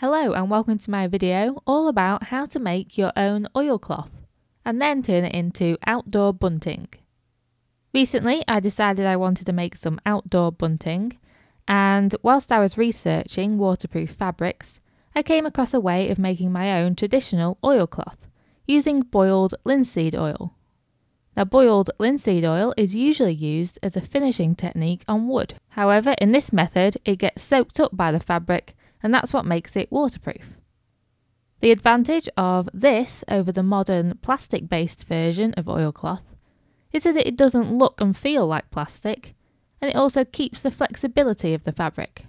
Hello and welcome to my video all about how to make your own oilcloth and then turn it into outdoor bunting. Recently I decided I wanted to make some outdoor bunting, and whilst I was researching waterproof fabrics I came across a way of making my own traditional oilcloth using boiled linseed oil. Now, boiled linseed oil is usually used as a finishing technique on wood. However, in this method it gets soaked up by the fabric, and that's what makes it waterproof. The advantage of this over the modern plastic-based version of oilcloth is that it doesn't look and feel like plastic, and it also keeps the flexibility of the fabric.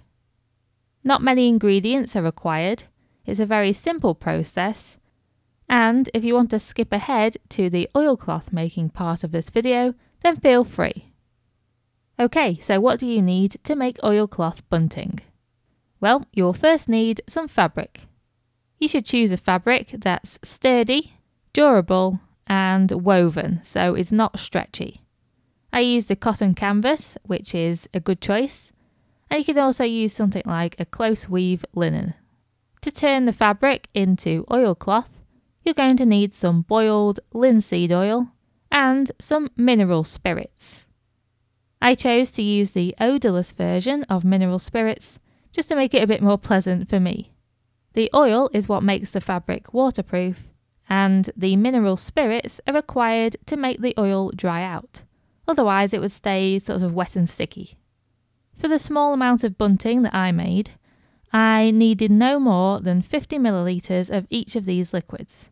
Not many ingredients are required, it's a very simple process, and if you want to skip ahead to the oilcloth making part of this video, then feel free. Okay, so what do you need to make oilcloth bunting? Well, you'll first need some fabric. You should choose a fabric that's sturdy, durable and woven, so it's not stretchy. I used a cotton canvas, which is a good choice, and you can also use something like a close weave linen. To turn the fabric into oilcloth, you're going to need some boiled linseed oil and some mineral spirits. I chose to use the odourless version of mineral spirits just to make it a bit more pleasant for me. The oil is what makes the fabric waterproof, and the mineral spirits are required to make the oil dry out, otherwise it would stay sort of wet and sticky. For the small amount of bunting that I made, I needed no more than 50 millilitres of each of these liquids.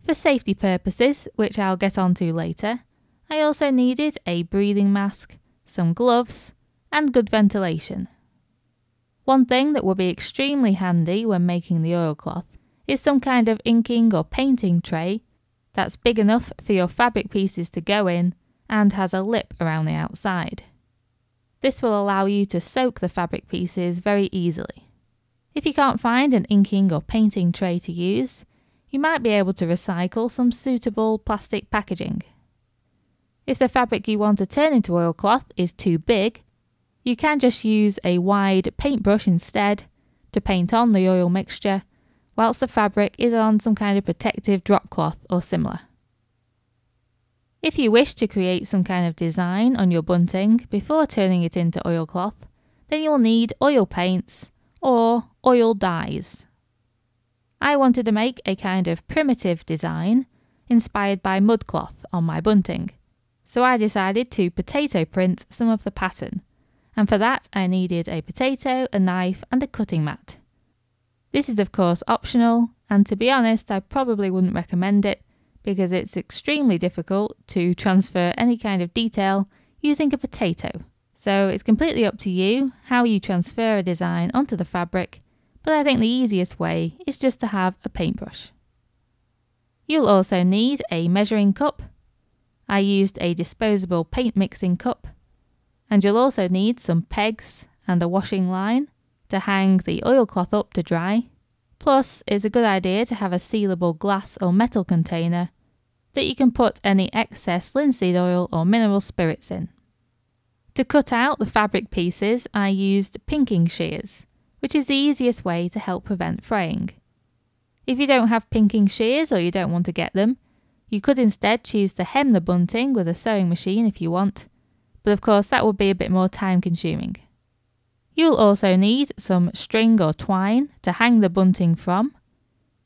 For safety purposes, which I'll get onto later, I also needed a breathing mask, some gloves, and good ventilation. One thing that will be extremely handy when making the oilcloth is some kind of inking or painting tray that's big enough for your fabric pieces to go in and has a lip around the outside. This will allow you to soak the fabric pieces very easily. If you can't find an inking or painting tray to use, you might be able to recycle some suitable plastic packaging. If the fabric you want to turn into oilcloth is too big, you can just use a wide paintbrush instead to paint on the oil mixture, whilst the fabric is on some kind of protective drop cloth or similar. If you wish to create some kind of design on your bunting before turning it into oilcloth, then you'll need oil paints or oil dyes. I wanted to make a kind of primitive design inspired by mudcloth on my bunting, so I decided to potato print some of the pattern, and for that I needed a potato, a knife and a cutting mat. This is of course optional, and to be honest I probably wouldn't recommend it because it's extremely difficult to transfer any kind of detail using a potato. So it's completely up to you how you transfer a design onto the fabric, but I think the easiest way is just to have a paintbrush. You'll also need a measuring cup. I used a disposable paint mixing cup, and you'll also need some pegs and a washing line to hang the oilcloth up to dry. Plus, it's a good idea to have a sealable glass or metal container that you can put any excess linseed oil or mineral spirits in. To cut out the fabric pieces, I used pinking shears, which is the easiest way to help prevent fraying. If you don't have pinking shears or you don't want to get them, you could instead choose to hem the bunting with a sewing machine if you want, but of course that would be a bit more time consuming. You'll also need some string or twine to hang the bunting from,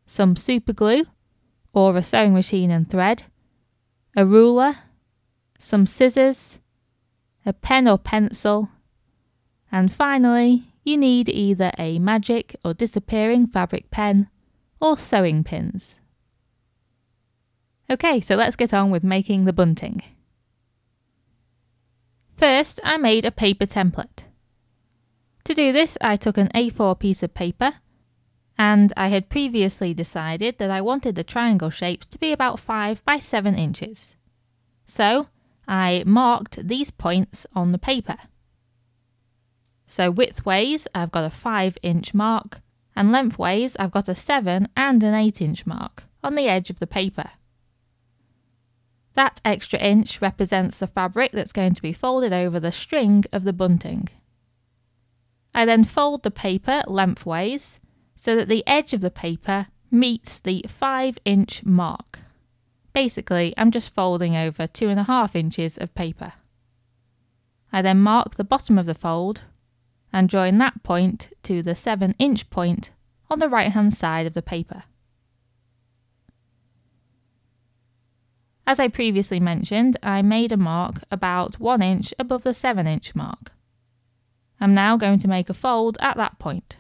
some super glue or a sewing machine and thread, a ruler, some scissors, a pen or pencil, and finally you need either a magic or disappearing fabric pen or sewing pins. Okay, so let's get on with making the bunting. First, I made a paper template. To do this, I took an A4 piece of paper, and I had previously decided that I wanted the triangle shapes to be about 5 by 7 inches. So, I marked these points on the paper. So widthways, I've got a 5-inch mark, and lengthways, I've got a 7 and an 8-inch mark on the edge of the paper. That extra inch represents the fabric that's going to be folded over the string of the bunting. I then fold the paper lengthways so that the edge of the paper meets the 5-inch mark. Basically, I'm just folding over 2.5 inches of paper. I then mark the bottom of the fold and join that point to the 7-inch point on the right hand side of the paper. As I previously mentioned, I made a mark about 1 inch above the 7-inch mark. I'm now going to make a fold at that point.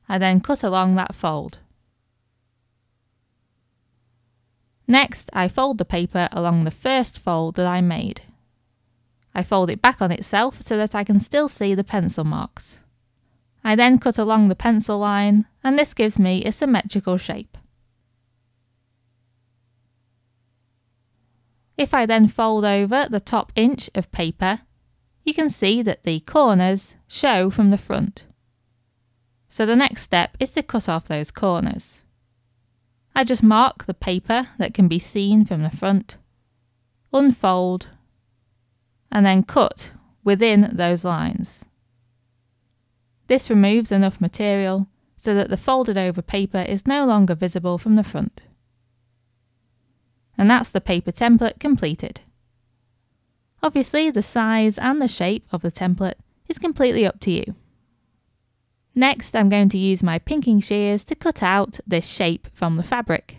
I then cut along that fold. Next, I fold the paper along the first fold that I made. I fold it back on itself so that I can still see the pencil marks. I then cut along the pencil line, and this gives me a symmetrical shape. If I then fold over the top inch of paper, you can see that the corners show from the front. So the next step is to cut off those corners. I just mark the paper that can be seen from the front, unfold, and then cut within those lines. This removes enough material so that the folded over paper is no longer visible from the front. And that's the paper template completed. Obviously, the size and the shape of the template is completely up to you. Next, I'm going to use my pinking shears to cut out this shape from the fabric.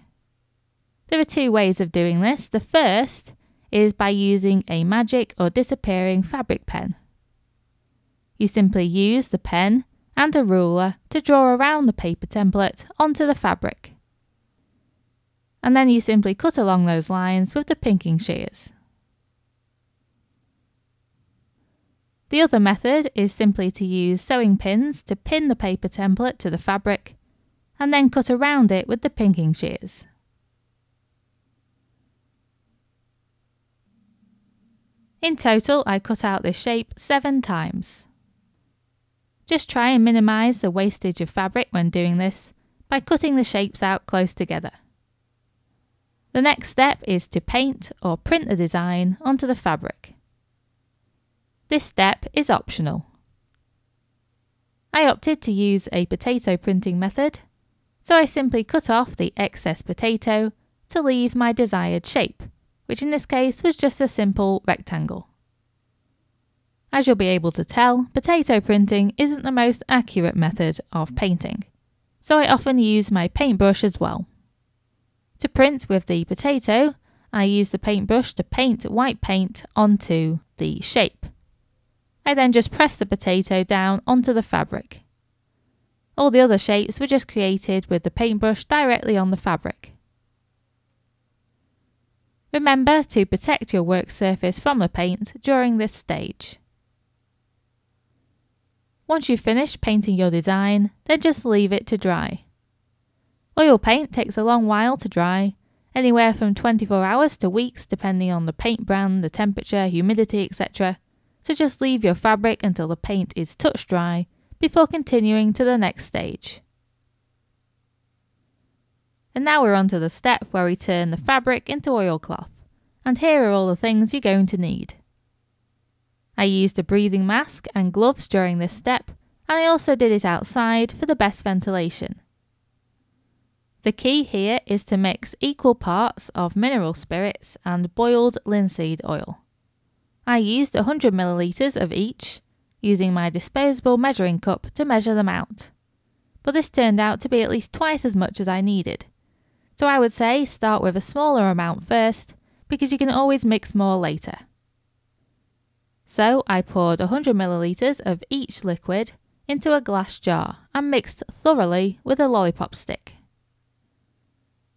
There are 2 ways of doing this. The first is by using a magic or disappearing fabric pen. You simply use the pen and a ruler to draw around the paper template onto the fabric. And then you simply cut along those lines with the pinking shears. The other method is simply to use sewing pins to pin the paper template to the fabric and then cut around it with the pinking shears. In total, I cut out this shape 7 times. Just try and minimise the wastage of fabric when doing this by cutting the shapes out close together. The next step is to paint or print the design onto the fabric. This step is optional. I opted to use a potato printing method, so I simply cut off the excess potato to leave my desired shape, which in this case was just a simple rectangle. As you'll be able to tell, potato printing isn't the most accurate method of painting, so I often use my paintbrush as well. To print with the potato, I use the paintbrush to paint white paint onto the shape. I then just press the potato down onto the fabric. All the other shapes were just created with the paintbrush directly on the fabric. Remember to protect your work surface from the paint during this stage. Once you've finished painting your design, then just leave it to dry. Oil paint takes a long while to dry, anywhere from 24 hours to weeks depending on the paint brand, the temperature, humidity, etc. So just leave your fabric until the paint is touch dry before continuing to the next stage. And now we're on to the step where we turn the fabric into oilcloth, and here are all the things you're going to need. I used a breathing mask and gloves during this step, and I also did it outside for the best ventilation. The key here is to mix equal parts of mineral spirits and boiled linseed oil. I used 100 millilitres of each, using my disposable measuring cup to measure them out. But this turned out to be at least twice as much as I needed. So I would say start with a smaller amount first, because you can always mix more later. So I poured 100 millilitres of each liquid into a glass jar and mixed thoroughly with a lollipop stick.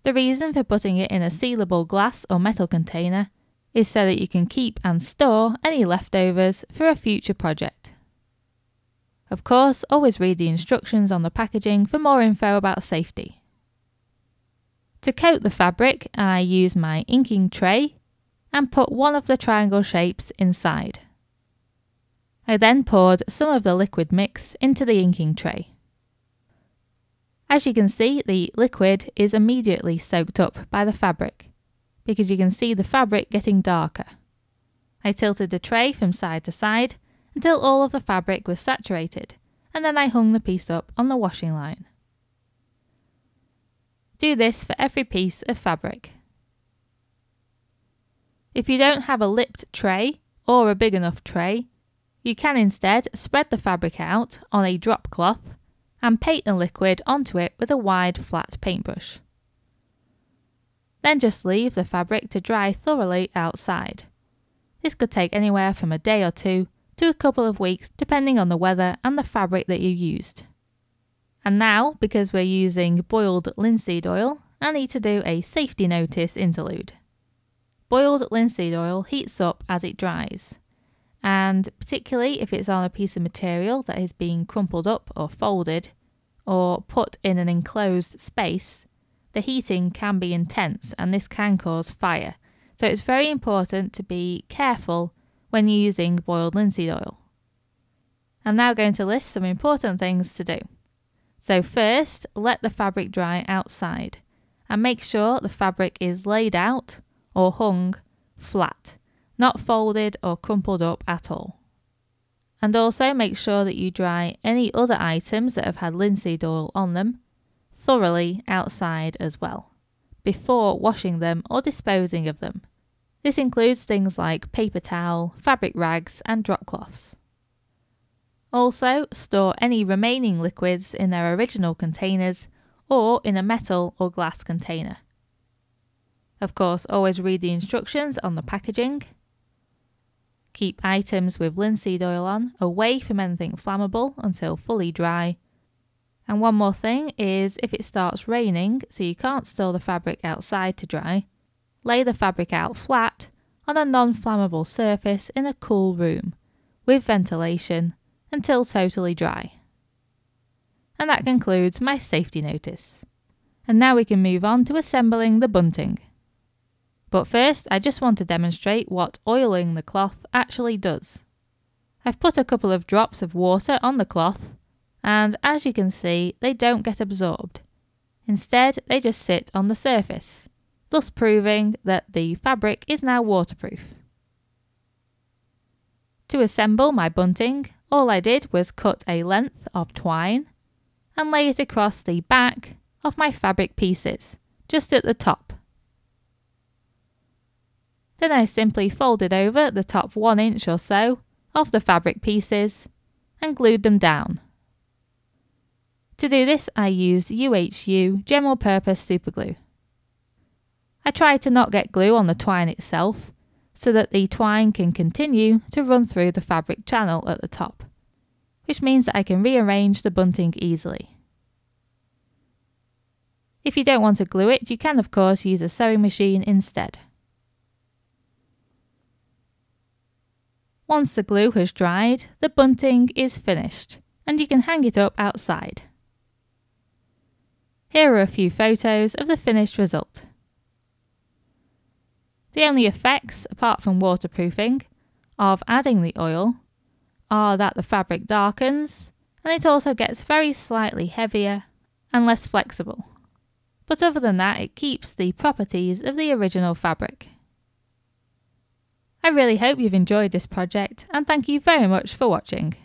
The reason for putting it in a sealable glass or metal container is so that you can keep and store any leftovers for a future project. Of course, always read the instructions on the packaging for more info about safety. To coat the fabric, I use my inking tray and put one of the triangle shapes inside. I then poured some of the liquid mix into the inking tray. As you can see, the liquid is immediately soaked up by the fabric, because you can see the fabric getting darker. I tilted the tray from side to side until all of the fabric was saturated, and then I hung the piece up on the washing line. Do this for every piece of fabric. If you don't have a lipped tray or a big enough tray, you can instead spread the fabric out on a drop cloth and paint the liquid onto it with a wide flat paintbrush. Then just leave the fabric to dry thoroughly outside. This could take anywhere from a day or two to a couple of weeks depending on the weather and the fabric that you used. And now, because we're using boiled linseed oil, I need to do a safety notice interlude. Boiled linseed oil heats up as it dries, and particularly if it's on a piece of material that is being crumpled up or folded, or put in an enclosed space, the heating can be intense and this can cause fire. So it's very important to be careful when you're using boiled linseed oil. I'm now going to list some important things to do. So first, let the fabric dry outside and make sure the fabric is laid out or hung flat, not folded or crumpled up at all. And also make sure that you dry any other items that have had linseed oil on them thoroughly outside as well, before washing them or disposing of them. This includes things like paper towel, fabric rags and drop cloths. Also, store any remaining liquids in their original containers or in a metal or glass container. Of course, always read the instructions on the packaging. Keep items with linseed oil on away from anything flammable until fully dry. And one more thing is, if it starts raining so you can't store the fabric outside to dry, lay the fabric out flat on a non-flammable surface in a cool room with ventilation until totally dry. And that concludes my safety notice. And now we can move on to assembling the bunting. But first, I just want to demonstrate what oiling the cloth actually does. I've put a couple of drops of water on the cloth, and as you can see, they don't get absorbed. Instead, they just sit on the surface, thus proving that the fabric is now waterproof. To assemble my bunting, all I did was cut a length of twine and lay it across the back of my fabric pieces, just at the top. Then I simply folded over the top 1 inch or so of the fabric pieces and glued them down. To do this, I used UHU general purpose superglue. I tried to not get glue on the twine itself, so that the twine can continue to run through the fabric channel at the top, which means that I can rearrange the bunting easily. If you don't want to glue it, you can of course use a sewing machine instead. Once the glue has dried, the bunting is finished, and you can hang it up outside. Here are a few photos of the finished result. The only effects, apart from waterproofing, of adding the oil are that the fabric darkens and it also gets very slightly heavier and less flexible. But other than that, it keeps the properties of the original fabric. I really hope you've enjoyed this project and thank you very much for watching.